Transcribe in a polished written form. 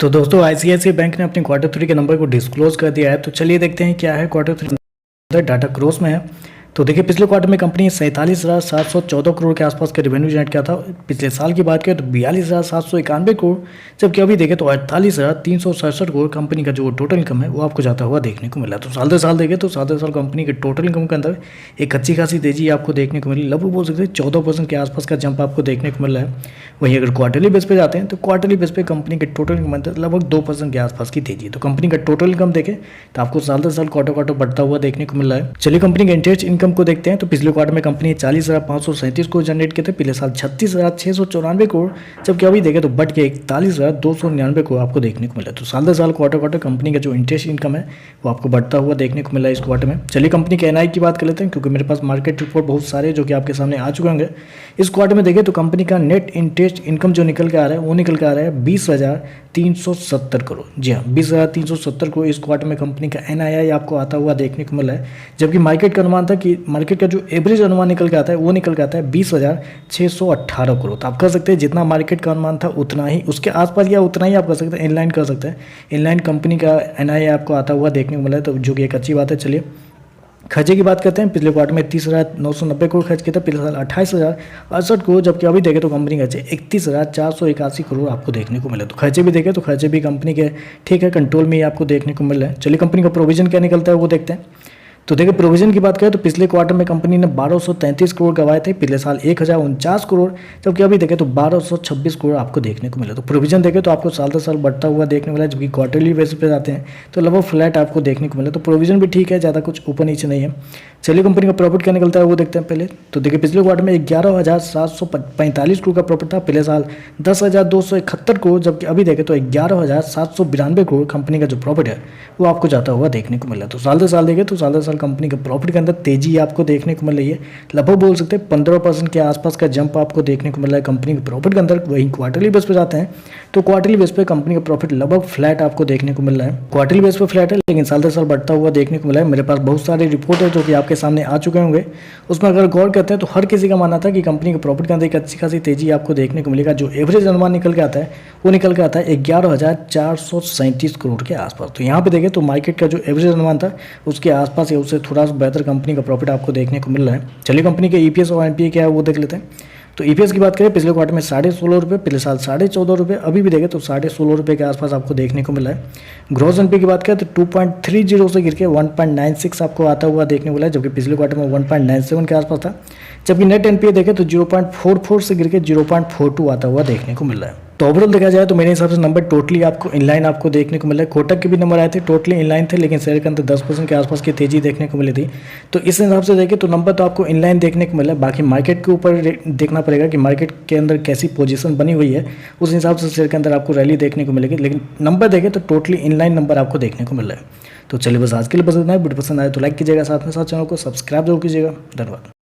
तो दोस्तों ICICI bank ने अपने क्वार्टर थ्री के नंबर को डिस्क्लोज कर दिया है। तो चलिए देखते हैं क्या है क्वार्टर थ्री। डाटा क्रॉस में है। तो देखिए पिछले क्वार्टर में कंपनी 47,714 करोड़ के आसपास का रेवेन्यू जनरेट किया था। पिछले साल की बात करें तो 42,791 करोड़, जबकि अभी देखें तो 48,367 करोड़ कंपनी का जो टोटल इनकम है वो आपको जाता हुआ देखने को मिला। तो साल दर साल देखें तो साल दर साल कंपनी के टोटल इनकम के अंदर एक अच्छी खासी तेजी आपको देखने को मिली। लगभग बोल सकते हैं 14% के आसपास का जंप आपको देखने को मिल रहा है। वहीं अगर क्वार्टरली बेस पे जाते हैं तो क्वार्टरली बेस पे कंपनी के टोटल इनकम अंदर लगभग 2% के आसपास की तेजी है। तो कंपनी का टोटल इनकम देखें तो आपको साल दर साल क्वार्टर क्वार्टर बढ़ता हुआ देखने को मिल रहा है। चलिए कंपनी के इंटरेस्ट इनकम को देखते हैं। तो पिछले क्वार्टर में कंपनी 40,537 करोड़ जनरेट किए थे। पिछले साल 36,694 करोड़, जबकि अभी देखें तो बढ़ के 41,299 करोड़ आपको देखने को मिला। तो साल दर साल क्वार्टर क्वार्टर कंपनी का जो इंटरेस्ट इनकम है वो आपको बढ़ता हुआ देखने को मिला है इस क्वार्टर में। चलिए कंपनी के एनआई की बात कर लेते हैं, क्योंकि मेरे पास मार्केट रिपोर्ट बहुत सारे जो कि आपके सामने आ चुके होंगे। इस क्वार्टर में देखें तो कंपनी का नेट इंटरेस्ट इनकम जो निकल के आ रहा है वो निकल के आ रहा है 20,370 करोड़। जी हाँ, 20,370 करोड़ इस क्वार्टर में कंपनी का एनआईआई आपको आता हुआ देखने को मिला है। जबकि मार्केट का अनुमान था कि मार्केट का जो एवरेज अनुमान निकल के आता है वो निकल के आता है 20,618 करोड़। तो आप कर सकते हैं जितना मार्केट का अनुमान था उतना ही, उसके आसपास या उतना ही आप कर सकते हैं, इनलाइन कर सकते हैं। इनलाइन कंपनी का एनआईआई आपको आता हुआ देखने को मिला है, तो जो कि एक अच्छी बात है। चलिए खर्चे की बात करते हैं। पिछले क्वार्टर में 30,990 करोड़ खर्च किया था। पिछले साल 28,068 करोड़, जबकि अभी देखें तो कंपनी का खर्चे 31,481 करोड़ आपको देखने को मिले। तो खर्चे भी देखें तो खर्चे भी कंपनी के ठीक है, कंट्रोल में ही आपको देखने को मिल रहा है। चलिए कंपनी का प्रोविजन क्या निकलता है वो देखते हैं। तो देखिए प्रोविजन की बात करें तो पिछले क्वार्टर में कंपनी ने 1233 करोड़ गंवाए थे। पिछले साल 1,049 करोड़, जबकि अभी देखें तो 1226 करोड़ आपको देखने को मिला। तो प्रोविजन देखें तो आपको साल दर साल बढ़ता हुआ देखने को मिला, जबकि क्वार्टरली बेसिस पे जाते हैं तो लगभग फ्लैट आपको देखने को मिला। तो प्रोविजन भी ठीक है, ज़्यादा कुछ ऊपर नीचे नहीं है। चलिए कंपनी का प्रॉफिट क्या निकलता है वो देखते हैं पहले। तो देखिए पिछले क्वार्टर में 11,745 करोड़ का प्रॉफिट था। पिछले साल 10,271 करोड़, जबकि अभी देखें तो 11,792 करोड़ कंपनी का जो प्रॉफिट है वो आपको जाता हुआ देखने को मिला। तो साल दर साल देखें तो साल दर साल कंपनी के प्रॉफिट के अंदर तेजी आपको देखने को मिल रही है। लगभग बोल सकते हैं 15% के आसपास का जंप आपको देखने को मिल रहा है कंपनी के प्रॉफिट के अंदर। वहीं क्वार्टरली बेस पे जाते हैं तो क्वार्टरली बेस पे कंपनी का प्रॉफिट लगभग फ्लैट आपको देखने को मिल रहा है। क्वार्टरली बेस पे फ्लैट है, लेकिन साल दर साल बढ़ता हुआ देखने को मिला है। मेरे पास बहुत सारे रिपोर्ट है जो कि आपके सामने आ चुके होंगे। उसमें अगर गौर करते हैं तो हर किसी का मानना था कि कंपनी के प्रॉफिट के अंदर एक अच्छी खासी तेजी आपको देखने को मिलेगा। जो एवरेज अनुमान निकल के आता है वो निकल के आता है 11,437 करोड़ के आसपास। तो यहाँ पे देखें तो मार्केट का जो एवरेज अनुमान था उसके आसपास या उससे थोड़ा सा बेहतर कंपनी का प्रॉफिट आपको देखने को मिल रहा है। चलिए कंपनी के ईपीएस और एनपीए क्या है वो देख लेते हैं। तो ईपीएस की बात करें पिछले क्वार्टर में 16.5 रुपये, पिछले साल 14.5 रुपये, अभी भी देखें तो 16.5 रुपये के आसपास आपको देखने को मिला है। ग्रॉस एनपीए की बात करें तो 2.30 से गिर के 1.96 आपको आता हुआ देखने को मिला है, जबकि पिछले क्वार्टर में 1.97 के आसपास था। जबकि नेट एनपीए देखें तो 0.44 से गिर के 0.42 आता हुआ देखने को मिल रहा है। तो ओवरऑल देखा जाए तो मेरे हिसाब से नंबर टोटली आपको इनलाइन आपको देखने को मिला है। कोटक के भी नंबर आए थे टोटली इनलाइन थे, लेकिन शेयर के अंदर 10% के आसपास की तेजी देखने को मिली थी। तो इस हिसाब से देखें तो नंबर तो आपको इनलाइन देखने को मिला है। बाकी मार्केट के ऊपर देखना पड़ेगा कि मार्केट के अंदर कैसी पोजीशन बनी हुई है, उस हिसाब से शेयर के अंदर आपको रैली देखने को मिलेगी। लेकिन नंबर देखें तो टोटली इनलाइन नंबर आपको देखने को मिल रहा है। तो चलिए बस आज के लिए बस इतना है। वीडियो पसंद आए तो लाइक कीजिएगा, साथ में साथ चैनल को सब्सक्राइब जरूर कीजिएगा। धन्यवाद।